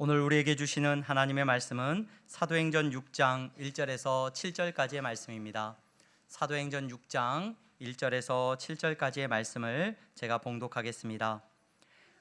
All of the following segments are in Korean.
오늘 우리에게 주시는 하나님의 말씀은 사도행전 6장 1절에서 7절까지의 말씀입니다. 사도행전 6장 1절에서 7절까지의 말씀을 제가 봉독하겠습니다.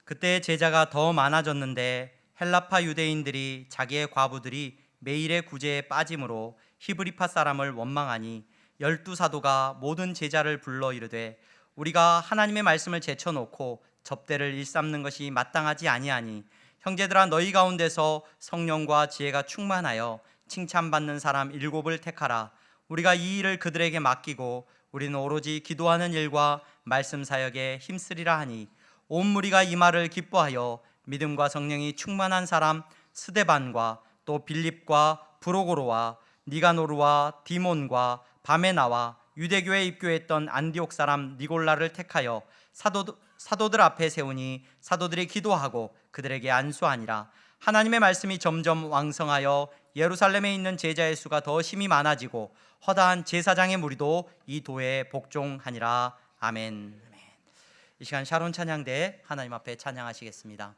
그때 제자가 더 많아졌는데 헬라파 유대인들이 자기의 과부들이 매일의 구제에 빠짐으로 히브리파 사람을 원망하니 12사도가 모든 제자를 불러 이르되 우리가 하나님의 말씀을 제쳐놓고 접대를 일삼는 것이 마땅하지 아니하니 형제들아 너희 가운데서 성령과 지혜가 충만하여 칭찬받는 사람 7을 택하라. 우리가 이 일을 그들에게 맡기고 우리는 오로지 기도하는 일과 말씀 사역에 힘쓰리라 하니 온 무리가 이 말을 기뻐하여 믿음과 성령이 충만한 사람 스데반과 또 빌립과 브로고로와 니가노르와 디몬과 바메나와 유대교에 입교했던 안디옥 사람 니골라를 택하여 사도들 앞에 세우니 사도들이 기도하고 그들에게 안수하니라. 하나님의 말씀이 점점 왕성하여 예루살렘에 있는 제자의 수가 더 심히 많아지고 허다한 제사장의 무리도 이 도에 복종하니라. 아멘. 이 시간 샤론 찬양대 하나님 앞에 찬양하시겠습니다.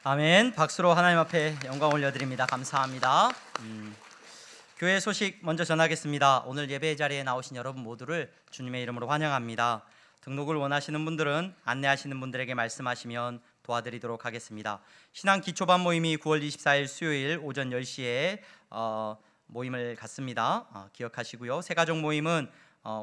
아멘. 박수로 하나님 앞에 영광 올려드립니다. 감사합니다. 교회 소식 먼저 전하겠습니다. 오늘 예배 자리에 나오신 여러분 모두를 주님의 이름으로 환영합니다. 등록을 원하시는 분들은 안내하시는 분들에게 말씀하시면 도와드리도록 하겠습니다. 신앙 기초반 모임이 9월 24일 수요일 오전 10시에 모임을 갖습니다. 기억하시고요. 새가족 모임은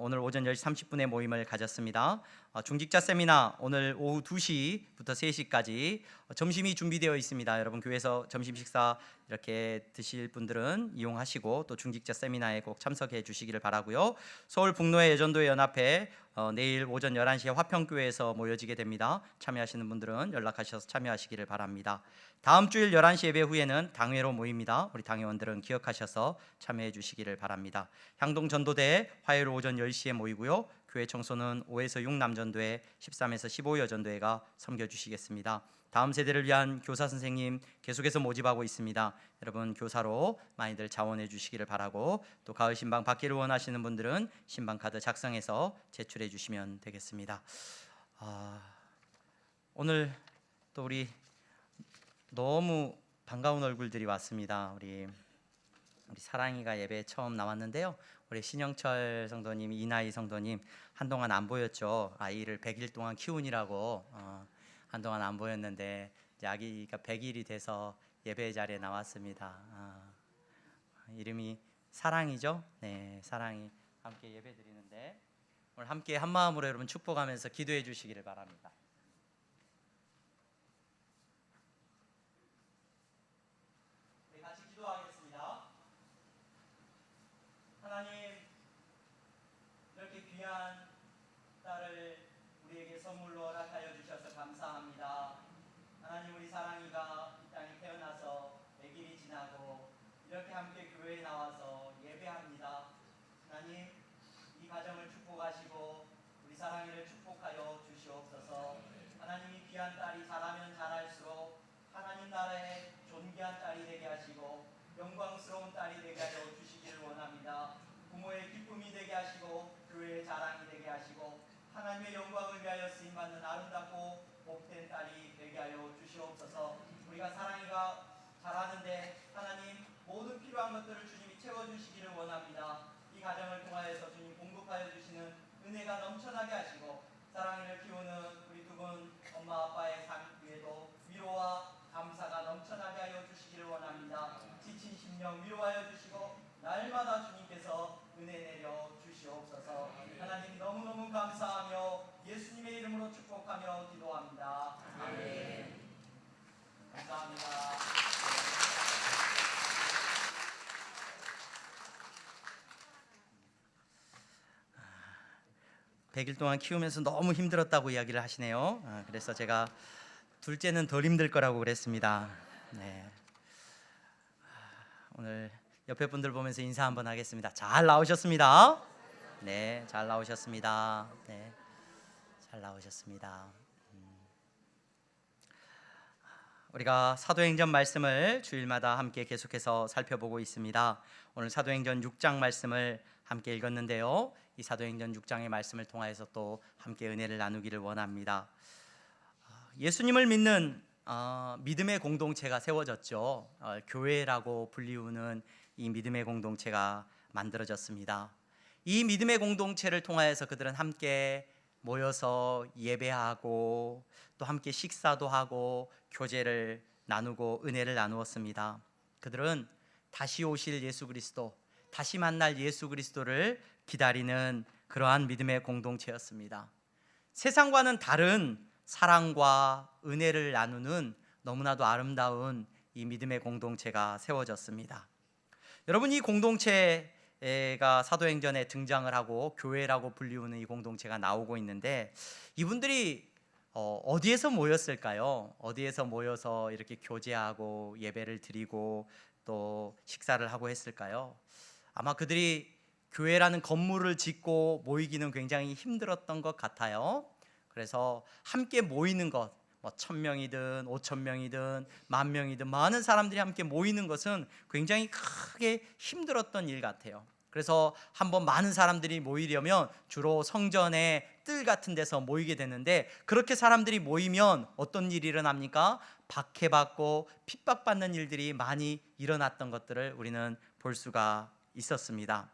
오늘 오전 10시 30분에 모임을 가졌습니다. 중직자 세미나 오늘 오후 2시부터 3시까지 점심이 준비되어 있습니다. 여러분 교회에서 점심 식사 이렇게 드실 분들은 이용하시고 또 중직자 세미나에 꼭 참석해 주시기를 바라고요. 서울 북로의 예전도회 연합회 내일 오전 11시에 화평교회에서 모여지게 됩니다. 참여하시는 분들은 연락하셔서 참여하시기를 바랍니다. 다음 주일 11시 예배 후에는 당회로 모입니다. 우리 당회원들은 기억하셔서 참여해 주시기를 바랍니다. 향동 전도대 화요일 오전 10시에 모이고요. 교회 청소는 5에서 6 남전도회, 13에서 15 여전도회가 섬겨주시겠습니다. 다음 세대를 위한 교사 선생님 계속해서 모집하고 있습니다. 여러분 교사로 많이들 자원해 주시기를 바라고, 또 가을 신방 받기를 원하시는 분들은 신방 카드 작성해서 제출해 주시면 되겠습니다. 오늘 또 우리 너무 반가운 얼굴들이 왔습니다. 우리 사랑이가 예배에 처음 나왔는데요. 우리 신영철 성도님, 이나희 성도님 한동안 안 보였죠. 아이를 100일 동안 키우느라고 한동안 안 보였는데 이제 아기가 100일이 돼서 예배 자리에 나왔습니다. 이름이 사랑이죠. 네, 사랑이 함께 예배 드리는데 오늘 함께 한 마음으로 여러분 축복하면서 기도해 주시기를 바랍니다. 우리 같이 기도하겠습니다. 하나님, 이렇게 귀한 딸을 우리에게 선물로 허락하여 주셔서 감사합니다. 하나님, 우리 사랑이가 이 땅에 태어나서 100일이 지나고 이렇게 함께 교회에 나와서 예배합니다. 하나님, 이 가정을 축복하시고 우리 사랑이를 축복하여 주시옵소서. 하나님, 이 귀한 딸이 자라면 자랄수록 하나님 나라의 존귀한 딸이 되게 하시고 영광스러운 딸이 되게 하여 주시기를 원합니다. 부모의 기쁨이 되게 하시고 교회의 자랑이 되게 하시고 하나님의 영광을 위하여 쓰임받는 아름답고 복된 딸이 되게 하여 주시옵소서. 우리가 사랑이가 자라는데 하나님 모든 필요한 것들을 주님이 채워주시기를 원합니다. 이 가정을 통하여서 주님 공급하여 주시는 은혜가 넘쳐나게 하시고 사랑이를 키우는 우리 두 분 엄마 아빠의 삶 위에도 위로와 감사가 넘쳐나게 하여 주시기를 원합니다. 지친 심령 위로하여 주시고 날마다 주님께서 은혜 내려 주시옵소서. 하나님 너무너무 감사하며 예수님의 이름으로 축복하며 기도합니다. 아멘. 감사합니다. 100일 동안 키우면서 너무 힘들었다고 이야기를 하시네요. 그래서 제가 둘째는 덜 힘들 거라고 그랬습니다. 네. 오늘 옆에 분들 보면서 인사 한번 하겠습니다. 잘 나오셨습니다. 네, 잘 나오셨습니다. 네, 잘 나오셨습니다. 우리가 사도행전 말씀을 주일마다 함께 계속해서 살펴보고 있습니다. 오늘 사도행전 6장 말씀을 함께 읽었는데요. 이 사도행전 6장의 말씀을 통하여서 또 함께 은혜를 나누기를 원합니다. 예수님을 믿는 믿음의 공동체가 세워졌죠. 교회라고 불리우는 이 믿음의 공동체가 만들어졌습니다. 이 믿음의 공동체를 통하여서 그들은 함께 모여서 예배하고 또 함께 식사도 하고 교제를 나누고 은혜를 나누었습니다. 그들은 다시 오실 예수 그리스도, 다시 만날 예수 그리스도를 기다리는 그러한 믿음의 공동체였습니다. 세상과는 다른 사랑과 은혜를 나누는 너무나도 아름다운 이 믿음의 공동체가 세워졌습니다. 여러분, 이 공동체가 사도행전에 등장을 하고 교회라고 불리우는 이 공동체가 나오고 있는데 이분들이 어디에서 모였을까요? 어디에서 모여서 이렇게 교제하고 예배를 드리고 또 식사를 하고 했을까요? 아마 그들이 교회라는 건물을 짓고 모이기는 굉장히 힘들었던 것 같아요. 그래서 함께 모이는 것, 1,000명이든 5,000명이든 10,000명이든 많은 사람들이 함께 모이는 것은 굉장히 크게 힘들었던 일 같아요. 그래서 한번 많은 사람들이 모이려면 주로 성전의 뜰 같은 데서 모이게 되는데, 그렇게 사람들이 모이면 어떤 일이 일어납니까? 박해받고 핍박받는 일들이 많이 일어났던 것들을 우리는 볼 수가 있었습니다.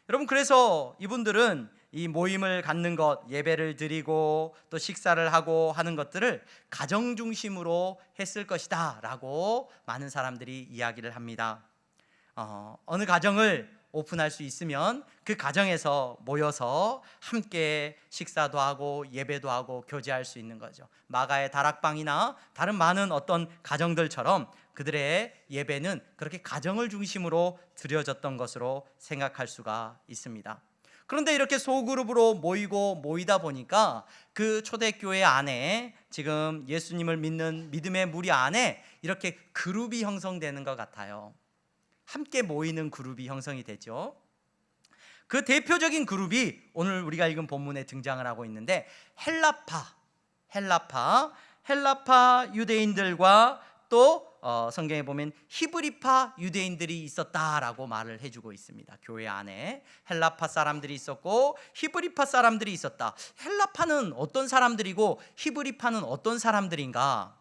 여러분, 그래서 이분들은 이 모임을 갖는 것, 예배를 드리고 또 식사를 하고 하는 것들을 가정 중심으로 했을 것이다 라고 많은 사람들이 이야기를 합니다. 어느 가정을 오픈할 수 있으면 그 가정에서 모여서 함께 식사도 하고 예배도 하고 교제할 수 있는 거죠. 마가의 다락방이나 다른 많은 어떤 가정들처럼 그들의 예배는 그렇게 가정을 중심으로 드려졌던 것으로 생각할 수가 있습니다. 그런데 이렇게 소그룹으로 모이다 보니까 그 초대교회 안에 지금 예수님을 믿는 믿음의 무리 안에 이렇게 그룹이 형성되는 것 같아요. 함께 모이는 그룹이 형성이 되죠. 그 대표적인 그룹이 오늘 우리가 읽은 본문에 등장을 하고 있는데 헬라파 유대인들과 또 성경에 보면 히브리파 유대인들이 있었다라고 말을 해주고 있습니다. 교회 안에 헬라파 사람들이 있었고 히브리파 사람들이 있었다. 헬라파는 어떤 사람들이고 히브리파는 어떤 사람들인가?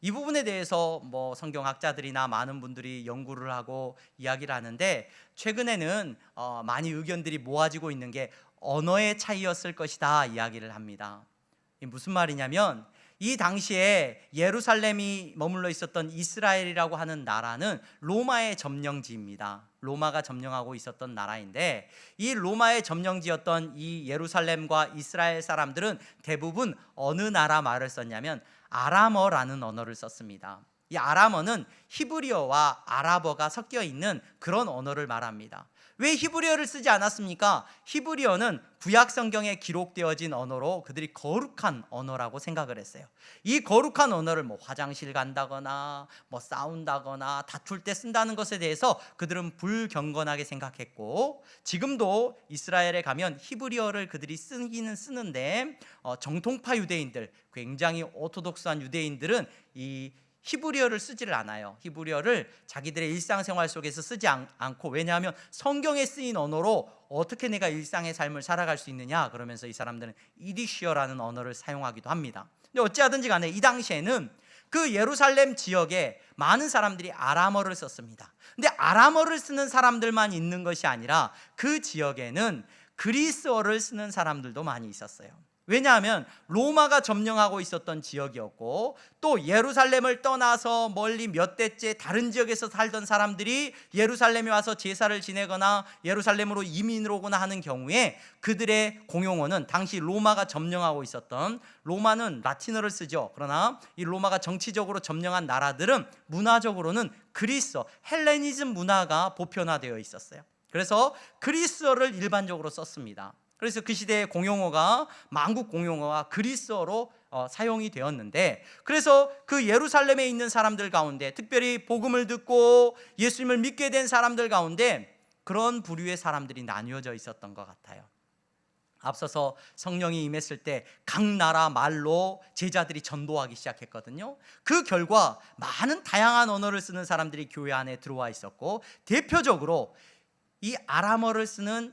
이 부분에 대해서 성경학자들이나 많은 분들이 연구를 하고 이야기를 하는데 최근에는 많이 의견들이 모아지고 있는 게 언어의 차이였을 것이다 이야기를 합니다. 이게 무슨 말이냐면 이 당시에 예루살렘이 머물러 있었던 이스라엘이라고 하는 나라는 로마의 점령지입니다. 로마가 점령하고 있었던 나라인데 이 로마의 점령지였던 이 예루살렘과 이스라엘 사람들은 대부분 어느 나라 말을 썼냐면 아람어라는 언어를 썼습니다. 이 아람어는 히브리어와 아랍어가 섞여 있는 그런 언어를 말합니다. 왜 히브리어를 쓰지 않았습니까? 히브리어는 구약 성경에 기록되어진 언어로 그들이 거룩한 언어라고 생각을 했어요. 이 거룩한 언어를 화장실 간다거나 싸운다거나 다툴 때 쓴다는 것에 대해서 그들은 불경건하게 생각했고 지금도 이스라엘에 가면 히브리어를 그들이 쓰기는 쓰는데 정통파 유대인들, 굉장히 오토독스한 유대인들은 이 히브리어를 쓰지를 않아요. 히브리어를 자기들의 일상생활 속에서 쓰지 않고, 왜냐하면 성경에 쓰인 언어로 어떻게 내가 일상의 삶을 살아갈 수 있느냐 그러면서 이 사람들은 이디시어라는 언어를 사용하기도 합니다. 근데 어찌하든지 간에 이 당시에는 그 예루살렘 지역에 많은 사람들이 아람어를 썼습니다. 근데 아람어를 쓰는 사람들만 있는 것이 아니라 그 지역에는 그리스어를 쓰는 사람들도 많이 있었어요. 왜냐하면 로마가 점령하고 있었던 지역이었고 또 예루살렘을 떠나서 멀리 몇 대째 다른 지역에서 살던 사람들이 예루살렘에 와서 제사를 지내거나 예루살렘으로 이민을 오거나 하는 경우에 그들의 공용어는 당시 로마가 점령하고 있었던, 로마는 라틴어를 쓰죠. 그러나 이 로마가 정치적으로 점령한 나라들은 문화적으로는 그리스어, 헬레니즘 문화가 보편화되어 있었어요. 그래서 그리스어를 일반적으로 썼습니다. 그래서 그 시대의 공용어가 만국 공용어가 그리스어로 사용이 되었는데, 그래서 그 예루살렘에 있는 사람들 가운데 특별히 복음을 듣고 예수님을 믿게 된 사람들 가운데 그런 부류의 사람들이 나뉘어져 있었던 것 같아요. 앞서서 성령이 임했을 때 각 나라 말로 제자들이 전도하기 시작했거든요. 그 결과 많은 다양한 언어를 쓰는 사람들이 교회 안에 들어와 있었고, 대표적으로 이 아람어를 쓰는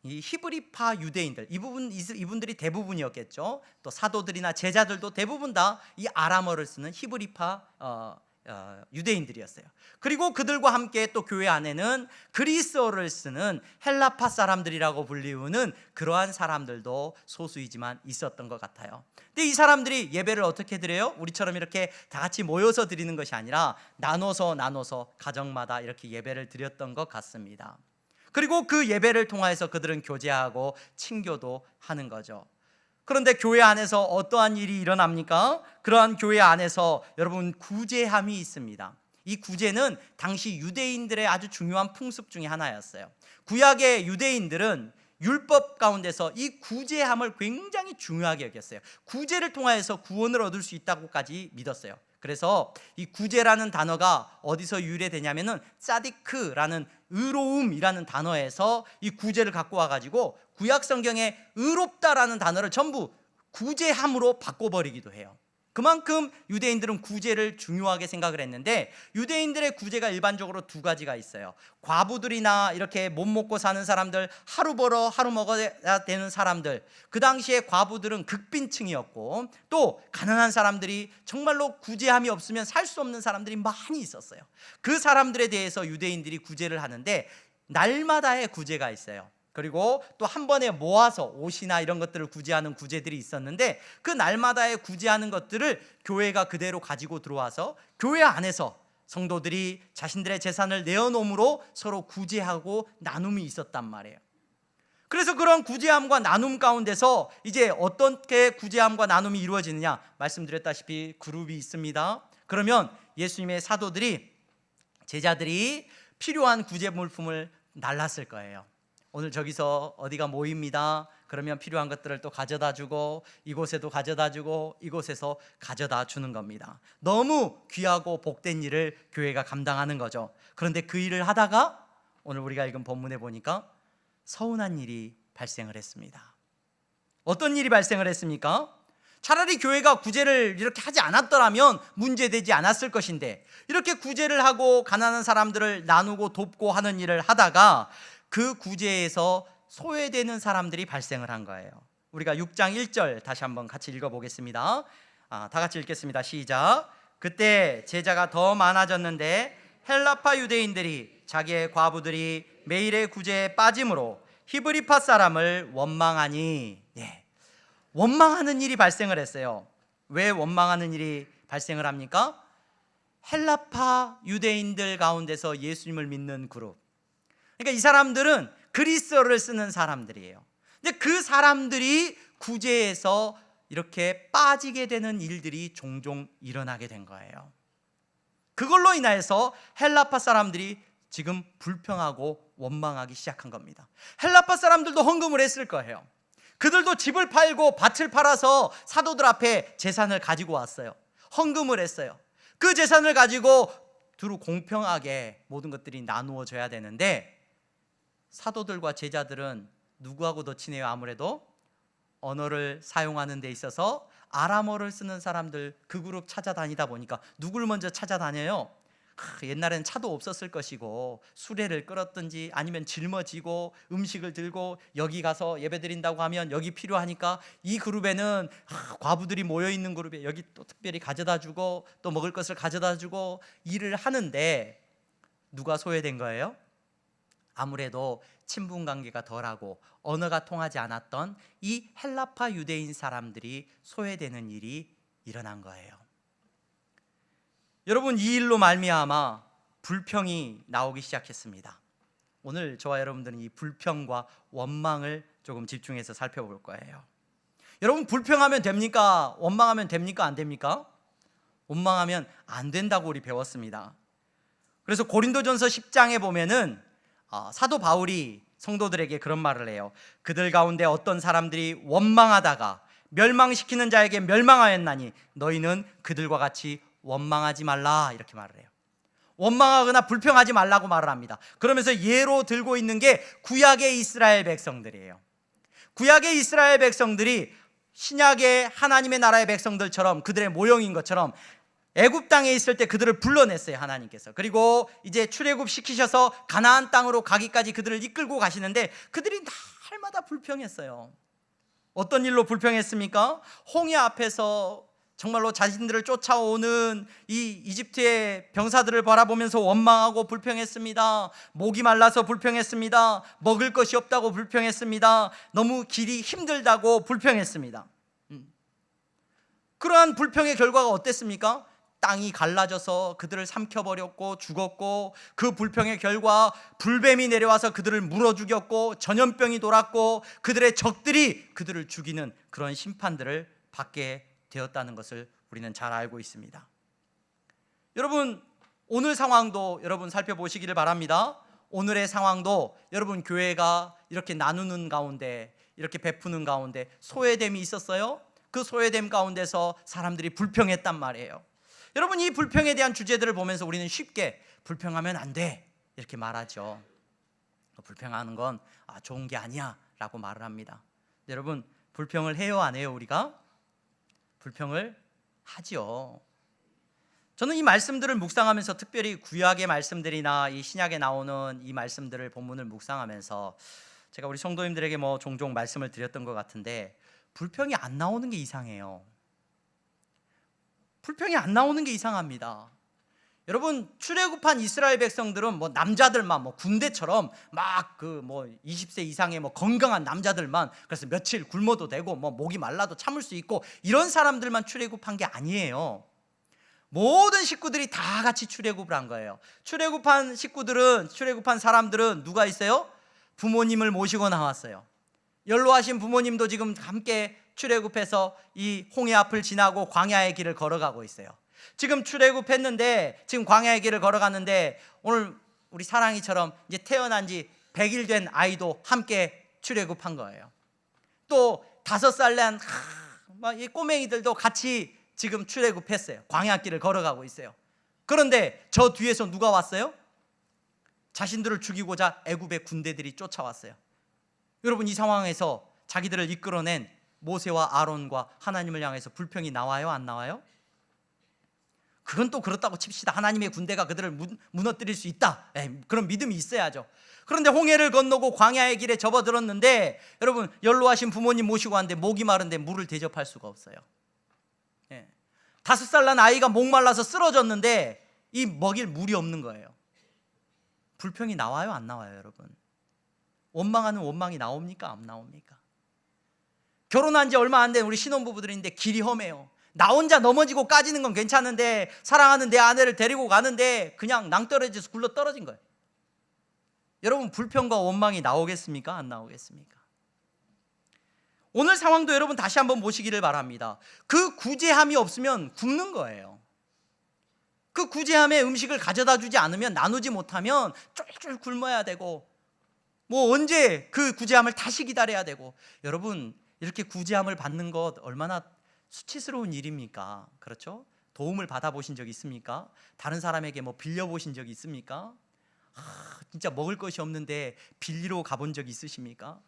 이 히브리파 유대인들, 이분들이 대부분이었겠죠. 또 사도들이나 제자들도 대부분 다 이 아람어를 쓰는 히브리파 유대인들이었어요. 그리고 그들과 함께 또 교회 안에는 그리스어를 쓰는 헬라파 사람들이라고 불리우는 그러한 사람들도 소수이지만 있었던 것 같아요. 근데 이 사람들이 예배를 어떻게 드려요? 우리처럼 이렇게 다 같이 모여서 드리는 것이 아니라 나눠서 가정마다 이렇게 예배를 드렸던 것 같습니다. 그리고 그 예배를 통해서 그들은 교제하고 친교도 하는 거죠. 그런데 교회 안에서 어떠한 일이 일어납니까? 그러한 교회 안에서 여러분 구제함이 있습니다. 이 구제는 당시 유대인들의 아주 중요한 풍습 중에 하나였어요. 구약의 유대인들은 율법 가운데서 이 구제함을 굉장히 중요하게 여겼어요. 구제를 통해서 구원을 얻을 수 있다고까지 믿었어요. 그래서 이 구제라는 단어가 어디서 유래되냐면은 사디크라는 의로움이라는 단어에서 이 구제를 갖고 와가지고 구약 성경에 의롭다라는 단어를 전부 구제함으로 바꿔버리기도 해요. 그만큼 유대인들은 구제를 중요하게 생각을 했는데, 유대인들의 구제가 일반적으로 두 가지가 있어요. 과부들이나 이렇게 못 먹고 사는 사람들, 하루 벌어 하루 먹어야 되는 사람들, 그 당시에 과부들은 극빈층이었고 또 가난한 사람들이 정말로 구제함이 없으면 살 수 없는 사람들이 많이 있었어요. 그 사람들에 대해서 유대인들이 구제를 하는데 날마다의 구제가 있어요. 그리고 또 한 번에 모아서 옷이나 이런 것들을 구제하는 구제들이 있었는데, 그 날마다의 구제하는 것들을 교회가 그대로 가지고 들어와서 교회 안에서 성도들이 자신들의 재산을 내어놓음으로 서로 구제하고 나눔이 있었단 말이에요. 그래서 그런 구제함과 나눔 가운데서 이제 어떻게 구제함과 나눔이 이루어지느냐, 말씀드렸다시피 그룹이 있습니다. 그러면 예수님의 사도들이, 제자들이 필요한 구제 물품을 날랐을 거예요. 오늘 저기서 어디가 모입니다. 그러면 필요한 것들을 또 가져다 주고, 이곳에도 가져다 주고, 이곳에서 가져다 주는 겁니다. 너무 귀하고 복된 일을 교회가 감당하는 거죠. 그런데 그 일을 하다가 오늘 우리가 읽은 본문에 보니까 서운한 일이 발생을 했습니다. 어떤 일이 발생을 했습니까? 차라리 교회가 구제를 이렇게 하지 않았더라면 문제되지 않았을 것인데, 이렇게 구제를 하고 가난한 사람들을 나누고 돕고 하는 일을 하다가 그 구제에서 소외되는 사람들이 발생을 한 거예요. 우리가 6장 1절 다시 한번 같이 읽어보겠습니다. 다 같이 읽겠습니다. 시작. 그때 제자가 더 많아졌는데 헬라파 유대인들이 자기의 과부들이 매일의 구제에 빠짐으로 히브리파 사람을 원망하니, 원망하는 일이 발생을 했어요. 왜 원망하는 일이 발생을 합니까? 헬라파 유대인들 가운데서 예수님을 믿는 그룹, 그러니까 이 사람들은 그리스어를 쓰는 사람들이에요. 근데 그 사람들이 구제에서 이렇게 빠지게 되는 일들이 종종 일어나게 된 거예요. 그걸로 인하여서 헬라파 사람들이 지금 불평하고 원망하기 시작한 겁니다. 헬라파 사람들도 헌금을 했을 거예요. 그들도 집을 팔고 밭을 팔아서 사도들 앞에 재산을 가지고 왔어요. 헌금을 했어요. 그 재산을 가지고 두루 공평하게 모든 것들이 나누어져야 되는데, 사도들과 제자들은 누구하고 더 친해요? 아무래도 언어를 사용하는 데 있어서 아람어를 쓰는 사람들, 그 그룹 찾아다니다 보니까 누굴 먼저 찾아다녀요? 옛날엔 차도 없었을 것이고 수레를 끌었든지 아니면 짊어지고 음식을 들고 여기 가서 예배 드린다고 하면 여기 필요하니까 이 그룹에는 과부들이 모여있는 그룹에 여기 또 특별히 가져다 주고 또 먹을 것을 가져다 주고 일을 하는데, 누가 소외된 거예요? 아무래도 친분 관계가 덜하고 언어가 통하지 않았던 이 헬라파 유대인 사람들이 소외되는 일이 일어난 거예요. 여러분, 이 일로 말미암아 불평이 나오기 시작했습니다. 오늘 저와 여러분들은 이 불평과 원망을 조금 집중해서 살펴볼 거예요. 여러분, 불평하면 됩니까? 원망하면 됩니까? 안 됩니까? 원망하면 안 된다고 우리 배웠습니다. 그래서 고린도전서 10장에 보면은 사도 바울이 성도들에게 그런 말을 해요. 그들 가운데 어떤 사람들이 원망하다가 멸망시키는 자에게 멸망하였나니 너희는 그들과 같이 원망하지 말라, 이렇게 말을 해요. 원망하거나 불평하지 말라고 말을 합니다. 그러면서 예로 들고 있는 게 구약의 이스라엘 백성들이에요. 구약의 이스라엘 백성들이 신약의 하나님의 나라의 백성들처럼, 그들의 모형인 것처럼 애굽 땅에 있을 때 그들을 불러냈어요, 하나님께서. 그리고 이제 출애굽 시키셔서 가나안 땅으로 가기까지 그들을 이끌고 가시는데 그들이 날마다 불평했어요. 어떤 일로 불평했습니까? 홍해 앞에서 정말로 자신들을 쫓아오는 이 이집트의 병사들을 바라보면서 원망하고 불평했습니다. 목이 말라서 불평했습니다. 먹을 것이 없다고 불평했습니다. 너무 길이 힘들다고 불평했습니다. 그러한 불평의 결과가 어땠습니까? 땅이 갈라져서 그들을 삼켜버렸고 죽었고, 그 불평의 결과 불뱀이 내려와서 그들을 물어 죽였고, 전염병이 돌았고, 그들의 적들이 그들을 죽이는 그런 심판들을 받게 되었다는 것을 우리는 잘 알고 있습니다. 여러분, 오늘 상황도 여러분 살펴보시기를 바랍니다. 오늘의 상황도 여러분 교회가 이렇게 나누는 가운데, 이렇게 베푸는 가운데 소외됨이 있었어요. 그 소외됨 가운데서 사람들이 불평했단 말이에요. 여러분, 이 불평에 대한 주제들을 보면서 우리는 쉽게 불평하면 안 돼, 이렇게 말하죠. 불평하는 건 좋은 게 아니야 라고 말을 합니다. 여러분, 불평을 해요, 안 해요? 우리가 불평을 하죠. 저는 이 말씀들을 묵상하면서, 특별히 구약의 말씀들이나 이 신약에 나오는 이 말씀들을, 본문을 묵상하면서 제가 우리 성도님들에게 종종 말씀을 드렸던 것 같은데, 불평이 안 나오는 게 이상해요. 불평이 안 나오는 게 이상합니다. 여러분, 출애굽한 이스라엘 백성들은 뭐 남자들만 뭐 군대처럼 막 그 뭐 20세 이상의 뭐 건강한 남자들만, 그래서 며칠 굶어도 되고 뭐 목이 말라도 참을 수 있고 이런 사람들만 출애굽한 게 아니에요. 모든 식구들이 다 같이 출애굽을 한 거예요. 출애굽한 사람들은 누가 있어요? 부모님을 모시고 나왔어요. 연로하신 부모님도 지금 함께 출애굽해서 이 홍해 앞을 지나고 광야의 길을 걸어가고 있어요. 지금 출애굽했는데, 지금 광야의 길을 걸어갔는데, 오늘 우리 사랑이처럼 이제 태어난 지 100일 된 아이도 함께 출애굽한 거예요. 또 5살 난 이 꼬맹이들도 같이 지금 출애굽했어요. 광야길을 걸어가고 있어요. 그런데 저 뒤에서 누가 왔어요? 자신들을 죽이고자 애굽의 군대들이 쫓아왔어요. 여러분, 이 상황에서 자기들을 이끌어낸 모세와 아론과 하나님을 향해서 불평이 나와요, 안 나와요? 그건 또 그렇다고 칩시다. 하나님의 군대가 그들을 무너뜨릴 수 있다, 그런 믿음이 있어야죠. 그런데 홍해를 건너고 광야의 길에 접어들었는데, 여러분, 연로하신 부모님 모시고 왔는데 목이 마른데 물을 대접할 수가 없어요. 5살 난 아이가 목말라서 쓰러졌는데 이 먹일 물이 없는 거예요. 불평이 나와요, 안 나와요, 여러분? 원망하는 원망이 나옵니까, 안 나옵니까? 결혼한 지 얼마 안 된 우리 신혼부부들인데 길이 험해요. 나 혼자 넘어지고 까지는 건 괜찮은데 사랑하는 내 아내를 데리고 가는데 그냥 낭떠러지에서 굴러 떨어진 거예요. 여러분, 불평과 원망이 나오겠습니까, 안 나오겠습니까? 오늘 상황도 여러분 다시 한번 보시기를 바랍니다. 그 구제함이 없으면 굶는 거예요. 그 구제함에 음식을 가져다 주지 않으면, 나누지 못하면 쫄쫄 굶어야 되고, 뭐 언제 그 구제함을 다시 기다려야 되고. 여러분, 이렇게 구제함을 받는 것 얼마나 수치스러운 일입니까? 그렇죠? 도움을 받아보신 적 있습니까? 다른 사람에게 뭐 빌려보신 적 있습니까? 진짜 먹을 것이 없는데 빌리러 가본 적 있으십니까?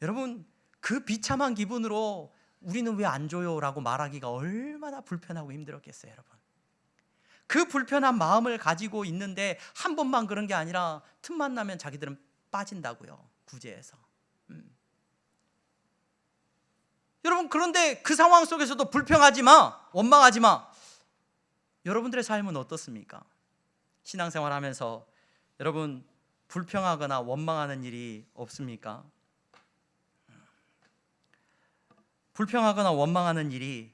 여러분, 그 비참한 기분으로 우리는 왜 안 줘요? 라고 말하기가 얼마나 불편하고 힘들었겠어요, 여러분. 그 불편한 마음을 가지고 있는데 한 번만 그런 게 아니라 틈만 나면 자기들은 빠진다고요, 구제에서. 여러분, 그런데 그 상황 속에서도 불평하지 마, 원망하지 마. 여러분들의 삶은 어떻습니까? 신앙생활 하면서 여러분, 불평하거나 원망하는 일이 없습니까? 불평하거나 원망하는 일이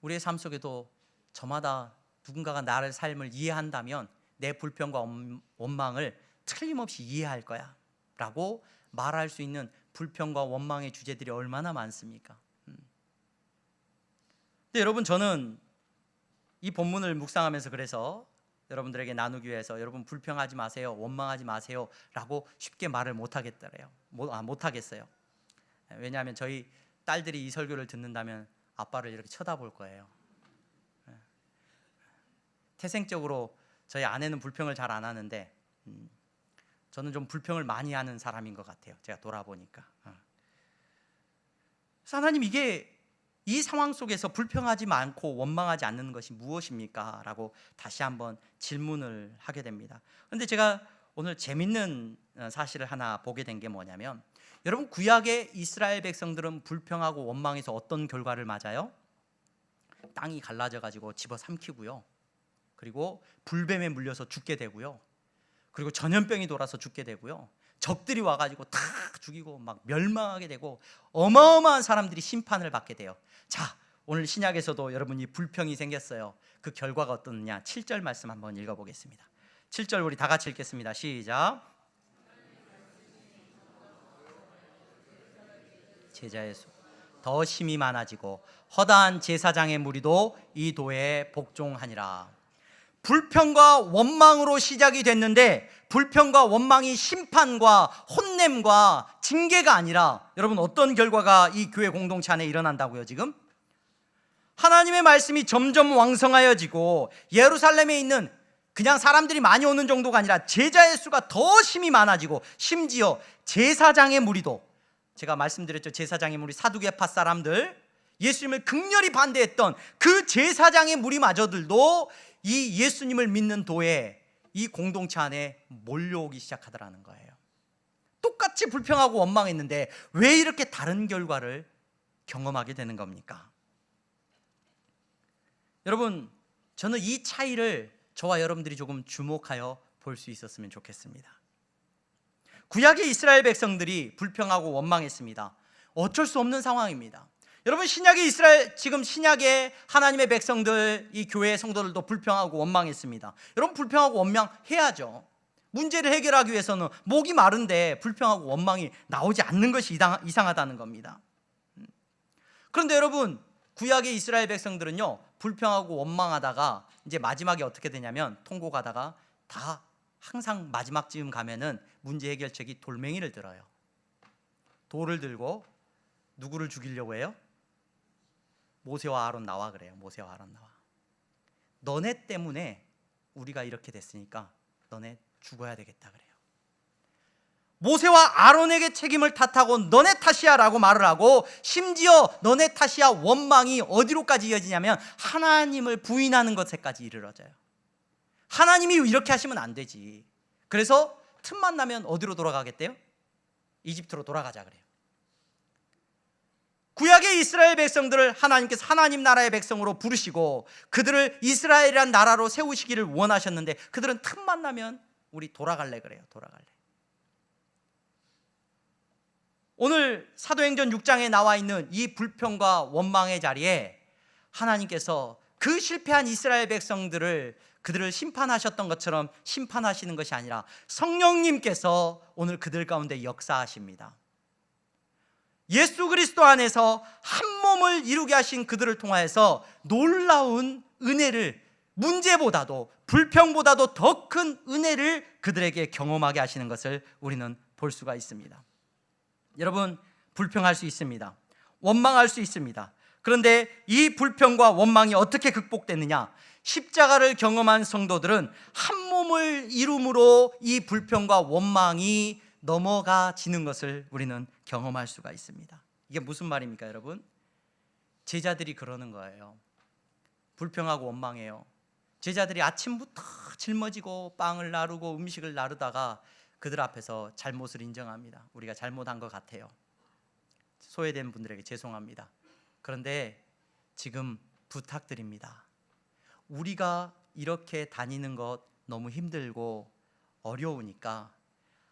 우리의 삶 속에도 저마다 누군가가 나를 삶을 이해한다면 내 불평과 원망을 틀림없이 이해할 거야 라고 말할 수 있는 불평과 원망의 주제들이 얼마나 많습니까? 근데 여러분, 저는 이 본문을 묵상하면서 그래서 여러분들에게 나누기 위해서 여러분 불평하지 마세요, 원망하지 마세요 라고 쉽게 말을 못하겠어요. 왜냐하면 저희 딸들이 이 설교를 듣는다면 아빠를 이렇게 쳐다볼 거예요. 태생적으로 저희 아내는 불평을 잘 안 하는데 저는 좀 불평을 많이 하는 사람인 것 같아요, 제가 돌아보니까. 그래서 하나님, 이게 이 상황 속에서 불평하지 않고 원망하지 않는 것이 무엇입니까? 라고 다시 한번 질문을 하게 됩니다. 그런데 제가 오늘 재밌는 사실을 하나 보게 된 게 뭐냐면, 여러분, 구약의 이스라엘 백성들은 불평하고 원망해서 어떤 결과를 맞아요? 땅이 갈라져 가지고 집어삼키고요, 그리고 불뱀에 물려서 죽게 되고요, 그리고 전염병이 돌아서 죽게 되고요, 적들이 와가지고 다 죽이고 막 멸망하게 되고 어마어마한 사람들이 심판을 받게 돼요. 자, 오늘 신약에서도 여러분 이 불평이 생겼어요. 그 결과가 어떻느냐? 7절 말씀 한번 읽어보겠습니다. 7절 우리 다 같이 읽겠습니다. 시작. 제자의 수 더 심히 많아지고 허다한 제사장의 무리도 이 도에 복종하니라. 불평과 원망으로 시작이 됐는데, 불평과 원망이 심판과 혼냄과 징계가 아니라 여러분 어떤 결과가 이 교회 공동체 안에 일어난다고요? 지금 하나님의 말씀이 점점 왕성하여지고 예루살렘에 있는 그냥 사람들이 많이 오는 정도가 아니라 제자의 수가 더 심히 많아지고, 심지어 제사장의 무리도, 제가 말씀드렸죠, 제사장의 무리, 사두개파 사람들, 예수님을 극렬히 반대했던 그 제사장의 무리마저들도 이 예수님을 믿는 도에, 이 공동체 안에 몰려오기 시작하더라는 거예요. 똑같이 불평하고 원망했는데 왜 이렇게 다른 결과를 경험하게 되는 겁니까? 여러분, 저는 이 차이를 저와 여러분들이 조금 주목하여 볼 수 있었으면 좋겠습니다. 구약의 이스라엘 백성들이 불평하고 원망했습니다. 어쩔 수 없는 상황입니다. 여러분, 신약의 이스라엘, 지금 신약의 하나님의 백성들, 이 교회의 성도들도 불평하고 원망했습니다. 여러분, 불평하고 원망해야죠. 문제를 해결하기 위해서는 목이 마른데 불평하고 원망이 나오지 않는 것이 이상하다는 겁니다. 그런데 여러분, 구약의 이스라엘 백성들은요, 불평하고 원망하다가 이제 마지막에 어떻게 되냐면, 통곡하다가 다 항상 마지막쯤 가면은 문제 해결책이 돌멩이를 들어요. 돌을 들고 누구를 죽이려고 해요? 모세와 아론 나와 그래요. 모세와 아론 나와. 너네 때문에 우리가 이렇게 됐으니까 너네 죽어야 되겠다 그래요. 모세와 아론에게 책임을 탓하고 너네 탓이야 라고 말을 하고, 심지어 너네 탓이야 원망이 어디로까지 이어지냐면 하나님을 부인하는 것에까지 이르러져요. 하나님이 이렇게 하시면 안 되지. 그래서 틈만 나면 어디로 돌아가겠대요? 이집트로 돌아가자 그래요. 구약의 이스라엘 백성들을 하나님께서 하나님 나라의 백성으로 부르시고 그들을 이스라엘이란 나라로 세우시기를 원하셨는데, 그들은 틈만 나면 우리 돌아갈래 그래요. 돌아갈래. 오늘 사도행전 6장에 나와 있는 이 불평과 원망의 자리에 하나님께서 그 실패한 이스라엘 백성들을, 그들을 심판하셨던 것처럼 심판하시는 것이 아니라 성령님께서 오늘 그들 가운데 역사하십니다. 예수 그리스도 안에서 한 몸을 이루게 하신 그들을 통하여서 놀라운 은혜를, 문제보다도 불평보다도 더 큰 은혜를 그들에게 경험하게 하시는 것을 우리는 볼 수가 있습니다. 여러분, 불평할 수 있습니다. 원망할 수 있습니다. 그런데 이 불평과 원망이 어떻게 극복됐느냐? 십자가를 경험한 성도들은 한 몸을 이룸으로 이 불평과 원망이 넘어가지는 것을 우리는 경험할 수가 있습니다. 이게 무슨 말입니까, 여러분? 제자들이 그러는 거예요. 불평하고 원망해요. 제자들이 아침부터 짊어지고 빵을 나르고 음식을 나르다가 그들 앞에서 잘못을 인정합니다. 우리가 잘못한 것 같아요. 소외된 분들에게 죄송합니다. 그런데 지금 부탁드립니다. 우리가 이렇게 다니는 것 너무 힘들고 어려우니까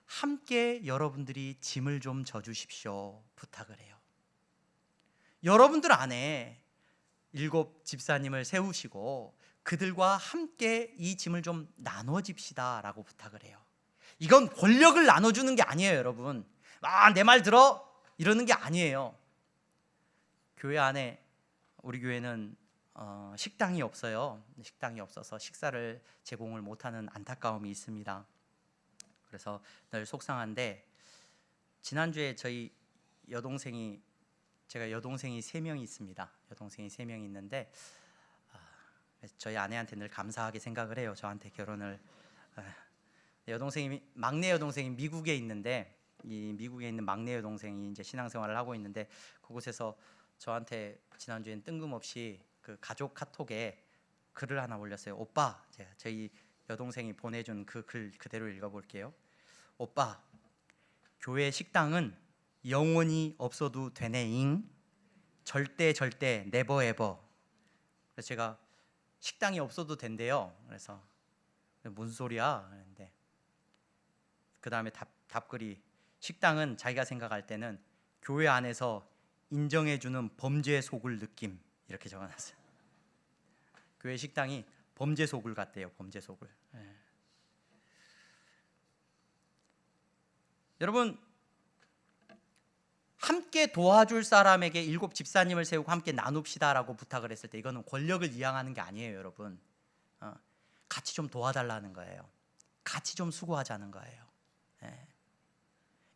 함께 여러분들이 짐을 좀 져주십시오. 부탁을 해요. 여러분들 안에 7 집사님을 세우시고 그들과 함께 이 짐을 좀 나눠집시다 라고 부탁을 해요. 이건 권력을 나눠주는 게 아니에요, 여러분. 내 말 들어? 이러는 게 아니에요. 교회 안에, 우리 교회는 식당이 없어요. 식당이 없어서 식사를 제공을 못하는 안타까움이 있습니다. 그래서 늘 속상한데, 지난주에 저희 여동생이, 제가 여동생이 3명이 있습니다. 여동생이 3명이 있는데 저희 아내한테 늘 감사하게 생각을 해요. 저한테 결혼을. 여동생이, 막내 여동생이 미국에 있는데, 이 미국에 있는 막내 여동생이 이제 신앙생활을 하고 있는데, 그곳에서 저한테 지난주엔 뜬금없이 그 가족 카톡에 글을 하나 올렸어요. 오빠, 저희 여동생이 보내준 그 글 그대로 읽어볼게요. 오빠, 교회 식당은 영원히 없어도 되네잉. 절대 네버 에버. 그래서 제가 식당이 없어도 된대요. 그래서 무슨 소리야? 그런데 그 다음에 답글이, 식당은 자기가 생각할 때는 교회 안에서 인정해주는 범죄 속을 느낌, 이렇게 적어놨어요. 교회 식당이 범죄 속을 같대요. 범죄 속을. 여러분, 함께 도와줄 사람에게 7 집사님을 세우고 함께 나눕시다라고 부탁을 했을 때 이거는 권력을 이양하는 게 아니에요, 여러분. 같이 좀 도와달라는 거예요. 같이 좀 수고하자는 거예요.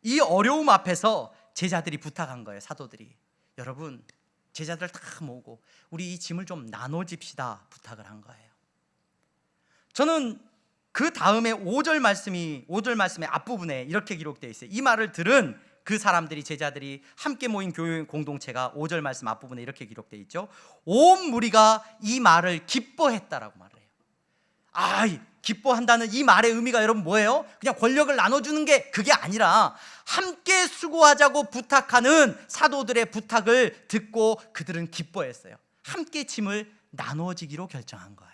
이 어려움 앞에서 제자들이 부탁한 거예요. 사도들이. 여러분, 제자들 다 모으고 우리 이 짐을 좀 나눠집시다 부탁을 한 거예요. 저는 그 다음에 5절 말씀의 앞부분에 이렇게 기록되어 있어요. 이 말을 들은 그 사람들이, 제자들이 함께 모인 교회 공동체가 5절 말씀 앞부분에 이렇게 기록되어 있죠. 온 무리가 이 말을 기뻐했다라고 말을 해요. 기뻐한다는 이 말의 의미가 여러분 뭐예요? 그냥 권력을 나눠주는 게 그게 아니라 함께 수고하자고 부탁하는 사도들의 부탁을 듣고 그들은 기뻐했어요. 함께 짐을 나눠지기로 결정한 거예요.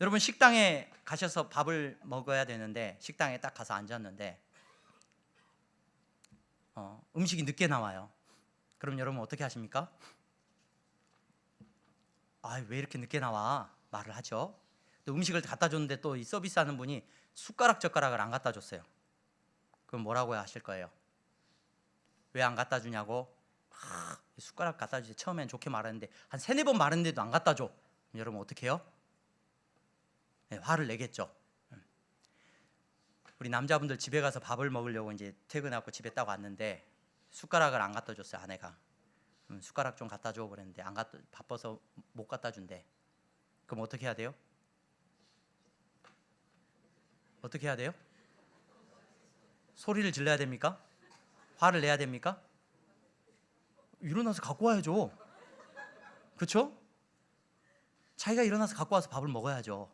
여러분 식당에 가셔서 밥을 먹어야 되는데 식당에 딱 가서 앉았는데 음식이 늦게 나와요. 그럼 여러분 어떻게 하십니까? 왜 이렇게 늦게 나와? 말을 하죠. 또 음식을 갖다 줬는데 또 이 서비스하는 분이 숟가락 젓가락을 안 갖다 줬어요. 그럼 뭐라고 하실 거예요? 왜 안 갖다 주냐고? 숟가락 갖다 주지. 처음엔 좋게 말했는데 한 3-4번 말했는데도 안 갖다 줘. 여러분 어떻게 해요? 네, 화를 내겠죠. 우리 남자분들 집에 가서 밥을 먹으려고 이제 퇴근하고 집에 딱 왔는데 숟가락을 안 갖다 줬어요. 아내가. 숟가락 좀 갖다 줘 그랬는데 바빠서 못 갖다 준대. 그럼 어떻게 해야 돼요? 어떻게 해야 돼요? 소리를 질러야 됩니까? 화를 내야 됩니까? 일어나서 갖고 와야죠. 그렇죠? 자기가 일어나서 갖고 와서 밥을 먹어야죠.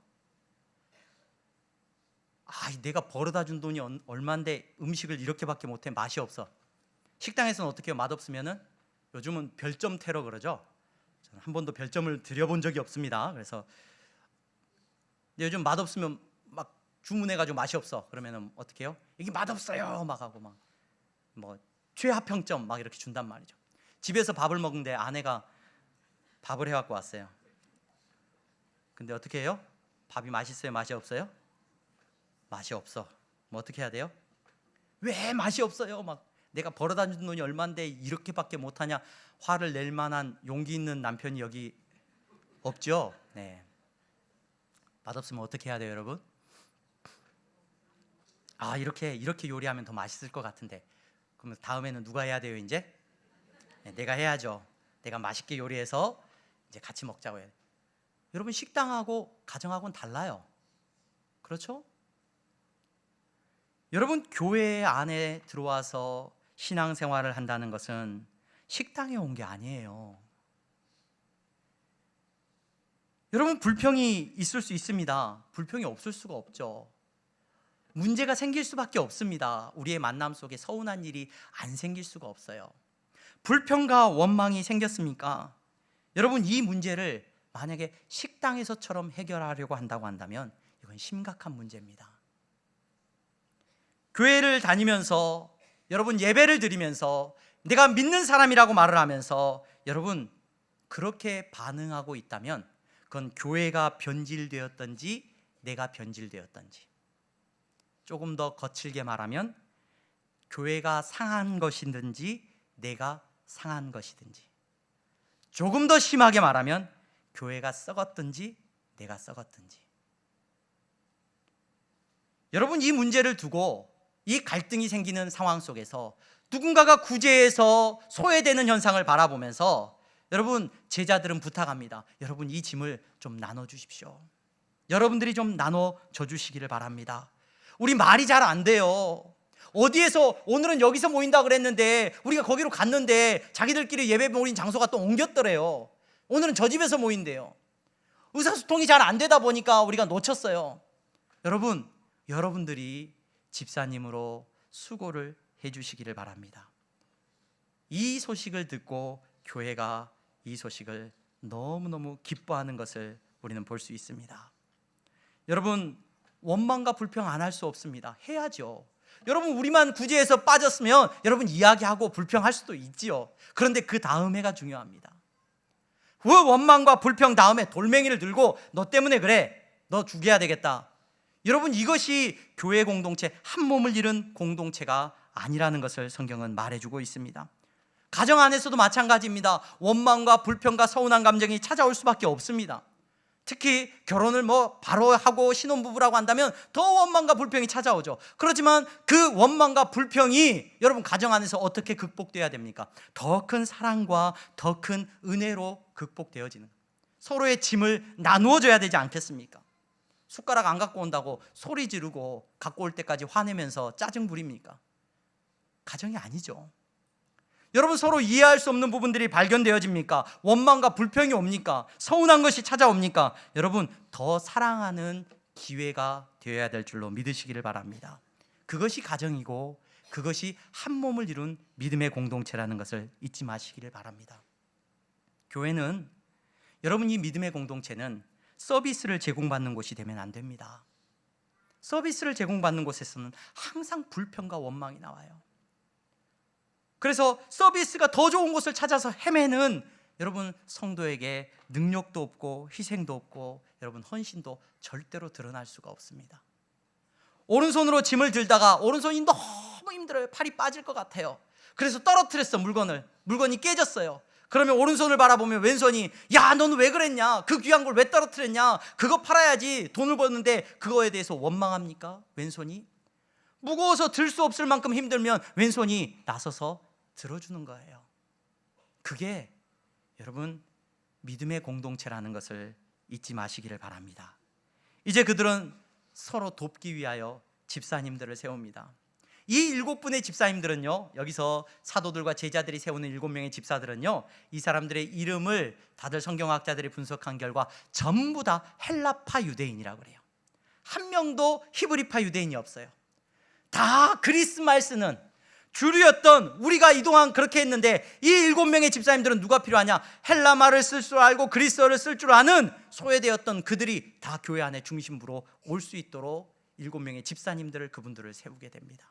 내가 벌어다 준 돈이 얼만데 음식을 이렇게밖에 못해. 맛이 없어. 식당에서는 어떻게 해요? 맛없으면은 요즘은 별점 테러 그러죠. 저는 한 번도 별점을 드려본 적이 없습니다. 그래서 요즘 맛없으면 막 주문해가지고 맛이 없어. 그러면은 어떻게 해요? 이게 맛없어요 막 하고 막 뭐 최하평점 막 이렇게 준단 말이죠. 집에서 밥을 먹는데 아내가 밥을 해갖고 왔어요. 근데 어떻게 해요? 밥이 맛있어요? 맛이 없어요? 맛이 없어. 뭐 어떻게 해야 돼요? 왜 맛이 없어요? 막 내가 벌어다 준 돈이 얼만데 이렇게밖에 못하냐. 화를 낼 만한 용기 있는 남편이 여기 없죠. 네. 맛없으면 어떻게 해야 돼요, 여러분? 이렇게 요리하면 더 맛있을 것 같은데. 그러면 다음에는 누가 해야 돼요, 이제? 네, 내가 해야죠. 내가 맛있게 요리해서 이제 같이 먹자고 해요. 여러분 식당하고 가정하고는 달라요. 그렇죠? 여러분 교회 안에 들어와서 신앙생활을 한다는 것은 식당에 온 게 아니에요. 여러분 불평이 있을 수 있습니다. 불평이 없을 수가 없죠. 문제가 생길 수밖에 없습니다. 우리의 만남 속에 서운한 일이 안 생길 수가 없어요. 불평과 원망이 생겼습니까? 여러분 이 문제를 만약에 식당에서처럼 해결하려고 한다고 한다면 이건 심각한 문제입니다. 교회를 다니면서 여러분 예배를 드리면서 내가 믿는 사람이라고 말을 하면서 여러분 그렇게 반응하고 있다면 그건 교회가 변질되었든지 내가 변질되었든지, 조금 더 거칠게 말하면 교회가 상한 것이든지 내가 상한 것이든지, 조금 더 심하게 말하면 교회가 썩었든지 내가 썩었든지. 여러분 이 문제를 두고 이 갈등이 생기는 상황 속에서 누군가가 구제해서 소외되는 현상을 바라보면서 여러분 제자들은 부탁합니다. 여러분 이 짐을 좀 나눠주십시오. 여러분들이 좀 나눠줘 주시기를 바랍니다. 우리 말이 잘 안 돼요. 어디에서 오늘은 여기서 모인다 그랬는데 우리가 거기로 갔는데 자기들끼리 예배 모인 장소가 또 옮겼더래요. 오늘은 저 집에서 모인대요. 의사소통이 잘 안 되다 보니까 우리가 놓쳤어요. 여러분, 여러분들이 집사님으로 수고를 해주시기를 바랍니다. 이 소식을 듣고 교회가 이 소식을 너무너무 기뻐하는 것을 우리는 볼 수 있습니다. 여러분 원망과 불평 안 할 수 없습니다. 해야죠. 여러분 우리만 구제해서 빠졌으면 여러분 이야기하고 불평할 수도 있지요. 그런데 그 다음에가 중요합니다. 그 원망과 불평 다음에 돌멩이를 들고 너 때문에 그래, 너 죽여야 되겠다. 여러분 이것이 교회 공동체, 한 몸을 이룬 공동체가 아니라는 것을 성경은 말해주고 있습니다. 가정 안에서도 마찬가지입니다. 원망과 불평과 서운한 감정이 찾아올 수밖에 없습니다. 특히 결혼을 바로 하고 신혼부부라고 한다면 더 원망과 불평이 찾아오죠. 그렇지만 그 원망과 불평이 여러분 가정 안에서 어떻게 극복돼야 됩니까? 더 큰 사랑과 더 큰 은혜로 극복되어지는, 서로의 짐을 나누어줘야 되지 않겠습니까? 숟가락 안 갖고 온다고 소리 지르고 갖고 올 때까지 화내면서 짜증 부립니까? 가정이 아니죠. 여러분 서로 이해할 수 없는 부분들이 발견되어집니까? 원망과 불평이 옵니까? 서운한 것이 찾아옵니까? 여러분 더 사랑하는 기회가 되어야 될 줄로 믿으시기를 바랍니다. 그것이 가정이고 그것이 한 몸을 이룬 믿음의 공동체라는 것을 잊지 마시기를 바랍니다. 교회는, 여러분 이 믿음의 공동체는 서비스를 제공받는 곳이 되면 안 됩니다. 서비스를 제공받는 곳에서는 항상 불평과 원망이 나와요. 그래서 서비스가 더 좋은 곳을 찾아서 헤매는 여러분 성도에게 능력도 없고 희생도 없고 여러분 헌신도 절대로 드러날 수가 없습니다. 오른손으로 짐을 들다가 오른손이 너무 힘들어요. 팔이 빠질 것 같아요. 그래서 떨어뜨렸어. 물건이 깨졌어요. 그러면 오른손을 바라보면 왼손이 야 너는 왜 그랬냐, 그 귀한 걸 왜 떨어뜨렸냐, 그거 팔아야지 돈을 버는데 그거에 대해서 원망합니까? 왼손이 무거워서 들 수 없을 만큼 힘들면 왼손이 나서서 들어주는 거예요. 그게 여러분 믿음의 공동체라는 것을 잊지 마시기를 바랍니다. 이제 그들은 서로 돕기 위하여 집사님들을 세웁니다. 이 7분의 집사님들은요, 여기서 사도들과 제자들이 세우는 7명의 집사들은요, 이 사람들의 이름을 다들 성경학자들이 분석한 결과 전부 다 헬라파 유대인이라고 그래요. 한 명도 히브리파 유대인이 없어요. 다 그리스 말 쓰는 주류였던, 우리가 이동안 그렇게 했는데 이 7명의 집사님들은 누가 필요하냐? 헬라 말을 쓸 줄 알고 그리스어를 쓸 줄 아는 소외되었던 그들이 다 교회 안에 중심부로 올 수 있도록 7명의 집사님들을, 그분들을 세우게 됩니다.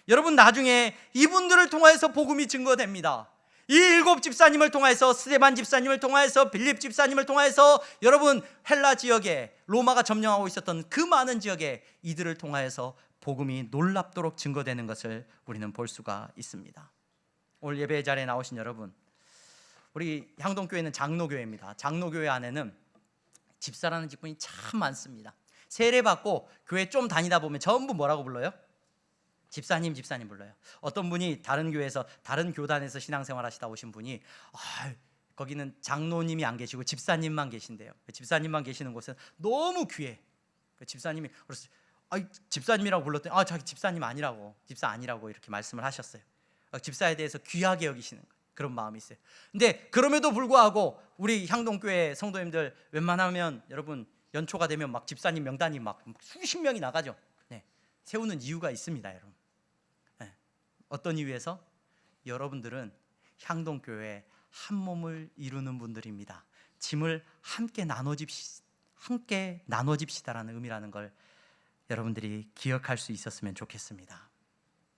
여러분 나중에 이분들을 통해서 복음이 증거됩니다. 이 7 집사님을 통해서, 스데반 집사님을 통해서, 빌립 집사님을 통해서 여러분 헬라 지역에, 로마가 점령하고 있었던 그 많은 지역에 이들을 통하여서 복음이 놀랍도록 증거되는 것을 우리는 볼 수가 있습니다. 오늘 예배 자리에 나오신 여러분, 우리 향동교회는 장로교회입니다. 장로교회 안에는 집사라는 직분이 참 많습니다. 세례받고 교회 좀 다니다 보면 전부 뭐라고 불러요? 집사님, 집사님 불러요. 어떤 분이 다른 교회에서, 다른 교단에서 신앙생활 하시다 오신 분이 거기는 장로님이 안 계시고 집사님만 계신대요. 집사님만 계시는 곳은 너무 귀해. 집사님이 그래서 집사님이라고 불렀더니 자기 집사님 아니라고, 집사 아니라고 이렇게 말씀을 하셨어요. 집사에 대해서 귀하게 여기시는 그런 마음이 있어요. 근데 그럼에도 불구하고 우리 향동교회 성도님들 웬만하면 여러분 연초가 되면 막 집사님 명단이 막 수십 명이 나가죠. 네. 세우는 이유가 있습니다, 여러분. 네. 어떤 이유에서? 여러분들은 향동교회 한 몸을 이루는 분들입니다. 짐을 함께 나눠집시다라는 의미라는 걸 여러분들이 기억할 수 있었으면 좋겠습니다.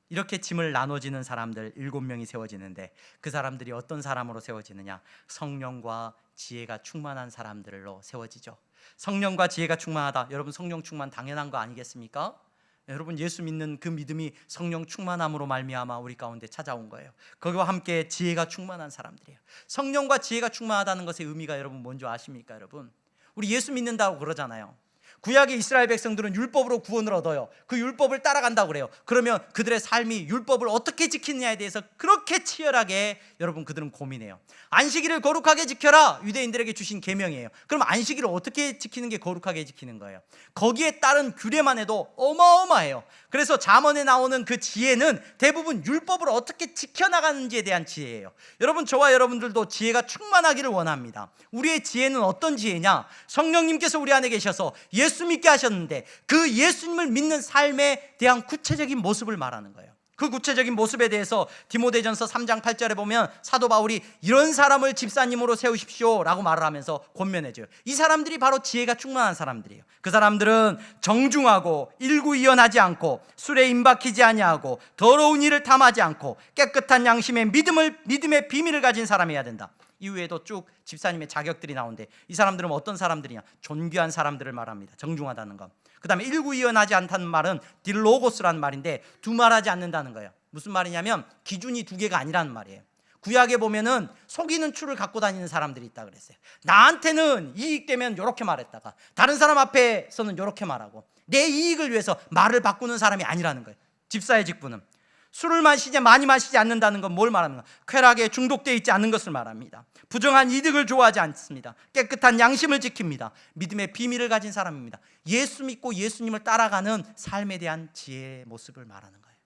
이렇게 짐을 나눠지는 사람들 7명이 세워지는데 그 사람들이 어떤 사람으로 세워지느냐? 성령과 지혜가 충만한 사람들로 세워지죠. 성령과 지혜가 충만하다. 여러분 성령 충만 당연한 거 아니겠습니까? 여러분 예수 믿는 그 믿음이 성령 충만함으로 말미암아 우리 가운데 찾아온 거예요. 거기와 함께 지혜가 충만한 사람들이에요. 성령과 지혜가 충만하다는 것의 의미가 여러분 뭔지 아십니까? 여러분 우리 예수 믿는다고 그러잖아요. 구약의 이스라엘 백성들은 율법으로 구원을 얻어요. 그 율법을 따라간다고 그래요. 그러면 그들의 삶이 율법을 어떻게 지키느냐에 대해서 그렇게 치열하게 여러분 그들은 고민해요. 안식일을 거룩하게 지켜라, 유대인들에게 주신 계명이에요. 그럼 안식일을 어떻게 지키는 게 거룩하게 지키는 거예요? 거기에 따른 규례만 해도 어마어마해요. 그래서 잠언에 나오는 그 지혜는 대부분 율법을 어떻게 지켜나가는지에 대한 지혜예요. 여러분 저와 여러분들도 지혜가 충만하기를 원합니다. 우리의 지혜는 어떤 지혜냐? 성령님께서 우리 안에 계셔서 예수 믿게 하셨는데 그 예수님을 믿는 삶에 대한 구체적인 모습을 말하는 거예요. 그 구체적인 모습에 대해서 디모데전서 3장 8절에 보면 사도 바울이 이런 사람을 집사님으로 세우십시오 라고 말을 하면서 권면해줘요. 이 사람들이 바로 지혜가 충만한 사람들이에요. 그 사람들은 정중하고 일구이연하지 않고 술에 임박히지 아니하고 더러운 일을 탐하지 않고 깨끗한 양심의 믿음의 비밀을 가진 사람이어야 된다. 이후에도 쭉 집사님의 자격들이 나오는데 이 사람들은 어떤 사람들이냐? 존귀한 사람들을 말합니다. 정중하다는 것. 그 다음에 일구이연하지 않다는 말은 딜로고스라는 말인데 두말하지 않는다는 거예요. 무슨 말이냐면 기준이 2개가 아니라는 말이에요. 구약에 보면은 속이는 추를 갖고 다니는 사람들이 있다 그랬어요. 나한테는 이익되면 이렇게 말했다가 다른 사람 앞에서는 이렇게 말하고 내 이익을 위해서 말을 바꾸는 사람이 아니라는 거예요. 집사의 직분은 술을 많이 마시지 않는다는 건 뭘 말하는 거예요? 쾌락에 중독되어 있지 않는 것을 말합니다. 부정한 이득을 좋아하지 않습니다. 깨끗한 양심을 지킵니다. 믿음의 비밀을 가진 사람입니다. 예수 믿고 예수님을 따라가는 삶에 대한 지혜의 모습을 말하는 거예요.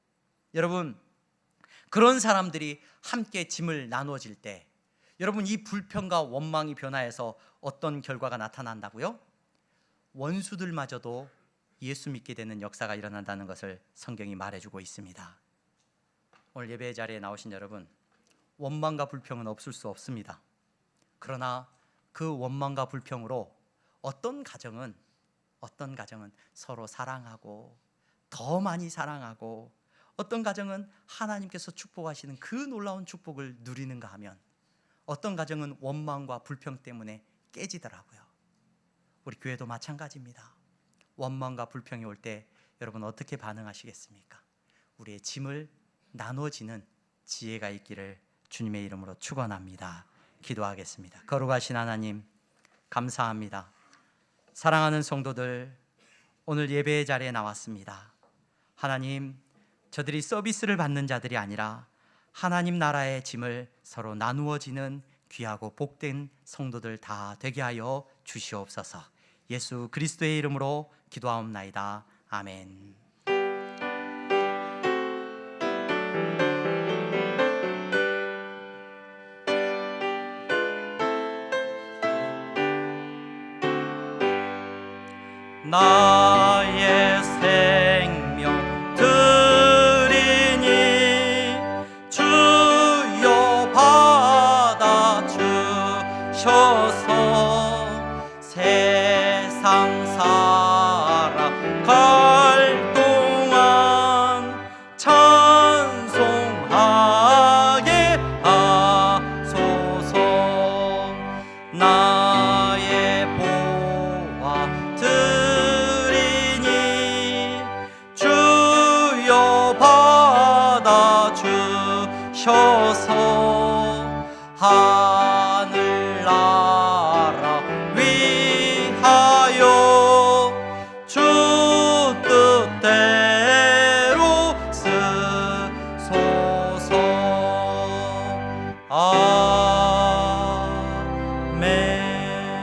여러분 그런 사람들이 함께 짐을 나누어질 때 여러분 이 불평과 원망이 변화해서 어떤 결과가 나타난다고요? 원수들마저도 예수 믿게 되는 역사가 일어난다는 것을 성경이 말해주고 있습니다. 오늘 예배 자리에 나오신 여러분, 원망과 불평은 없을 수 없습니다. 그러나 그 원망과 불평으로 어떤 가정은 서로 사랑하고 더 많이 사랑하고, 어떤 가정은 하나님께서 축복하시는 그 놀라운 축복을 누리는가 하면 어떤 가정은 원망과 불평 때문에 깨지더라고요. 우리 교회도 마찬가지입니다. 원망과 불평이 올 때 여러분 어떻게 반응하시겠습니까? 우리의 짐을 나눠지는 지혜가 있기를 주님의 이름으로 축원합니다. 기도하겠습니다. 거룩하신 하나님, 감사합니다. 사랑하는 성도들, 오늘 예배의 자리에 나왔습니다. 하나님, 저들이 서비스를 받는 자들이 아니라 하나님 나라의 짐을 서로 나누어지는 귀하고 복된 성도들 다 되게 하여 주시옵소서. 예수 그리스도의 이름으로 기도하옵나이다. 아멘. 나의 생명 드리니 주여 받아 주셔서 세상 살아갈 동안 찬송하게 하소서. 나의 보화 주여 받아 주셔서 하늘나라 위하여 주 뜻대로 쓰소서.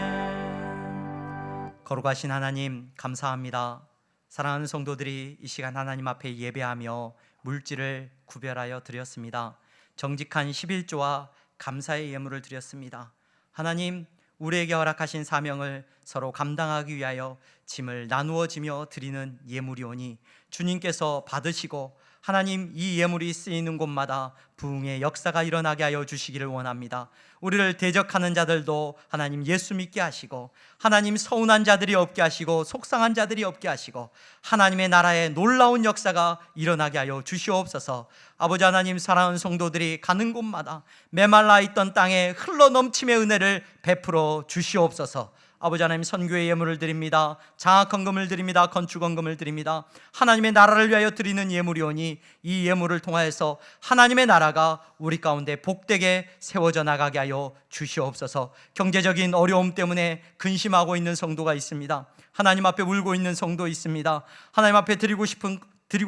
아멘. 거룩하신 하나님, 감사합니다. 사랑하는 성도들이 이 시간 하나님 앞에 예배하며 물질을 구별하여 드렸습니다. 정직한 11조와 감사의 예물을 드렸습니다. 하나님, 우리에게 허락하신 사명을 서로 감당하기 위하여 짐을 나누어지며 드리는 예물이오니 주님께서 받으시고 하나님, 이 예물이 쓰이는 곳마다 부흥의 역사가 일어나게 하여 주시기를 원합니다. 우리를 대적하는 자들도 하나님 예수 믿게 하시고, 하나님 서운한 자들이 없게 하시고, 속상한 자들이 없게 하시고, 하나님의 나라의 놀라운 역사가 일어나게 하여 주시옵소서. 아버지 하나님, 사랑하는 성도들이 가는 곳마다 메말라 있던 땅에 흘러 넘침의 은혜를 베풀어 주시옵소서. 아버지 하나님, 선교의 예물을 드립니다. 장학헌금을 드립니다. 건축헌금을 드립니다. 하나님의 나라를 위하여 드리는 예물이오니 이 예물을 통하여서 하나님의 나라가 우리 가운데 복되게 세워져 나가게 하여 주시옵소서. 경제적인 어려움 때문에 근심하고 있는 성도가 있습니다. 하나님 앞에 울고 있는 성도 있습니다. 하나님 앞에 드리고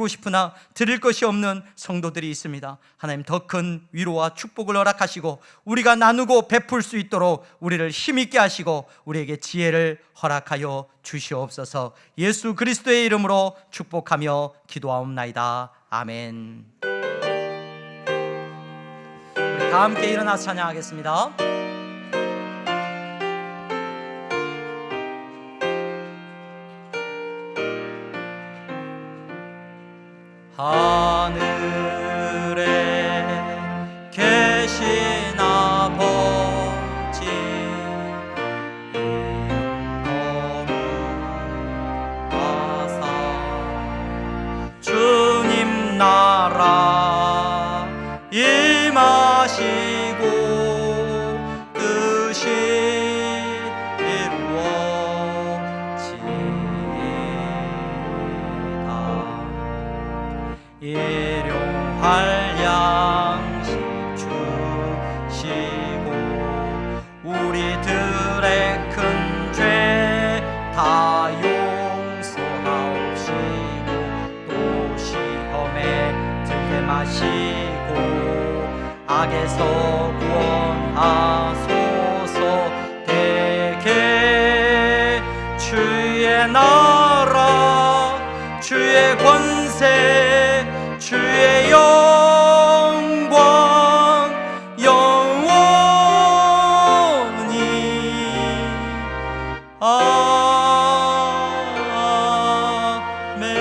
싶으나 드릴 것이 없는 성도들이 있습니다. 하나님, 더 큰 위로와 축복을 허락하시고 우리가 나누고 베풀 수 있도록 우리를 힘있게 하시고 우리에게 지혜를 허락하여 주시옵소서. 예수 그리스도의 이름으로 축복하며 기도하옵나이다. 아멘. 우리 다 함께 일어나서 찬양하겠습니다. 하늘에 계신 아버지, 이름 거룩하사 주님 나라 임하시고 뜻이 이루어지이다. 일용할 양식 주시고 우리들의 큰 죄 다 용서하옵시고 또 시험에 들게 마시고 악에서 구원하소서. 대개 주의 나라 주의 권세 주의 영광 영원히 아멘.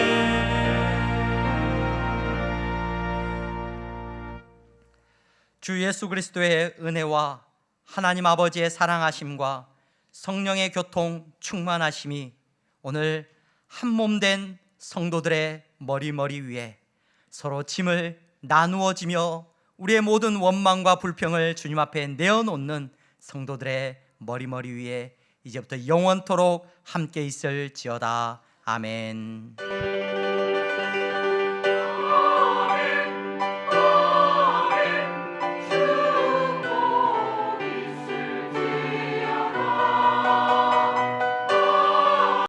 주 예수 그리스도의 은혜와 하나님 아버지의 사랑하심과 성령의 교통 충만하심이 오늘 한 몸 된 성도들의 머리 위에 서로 짐을 나누어지며 우리의 모든 원망과 불평을 주님 앞에 내어놓는 성도들의 머리 위에 이제부터 영원토록 함께 있을지어다. 아멘.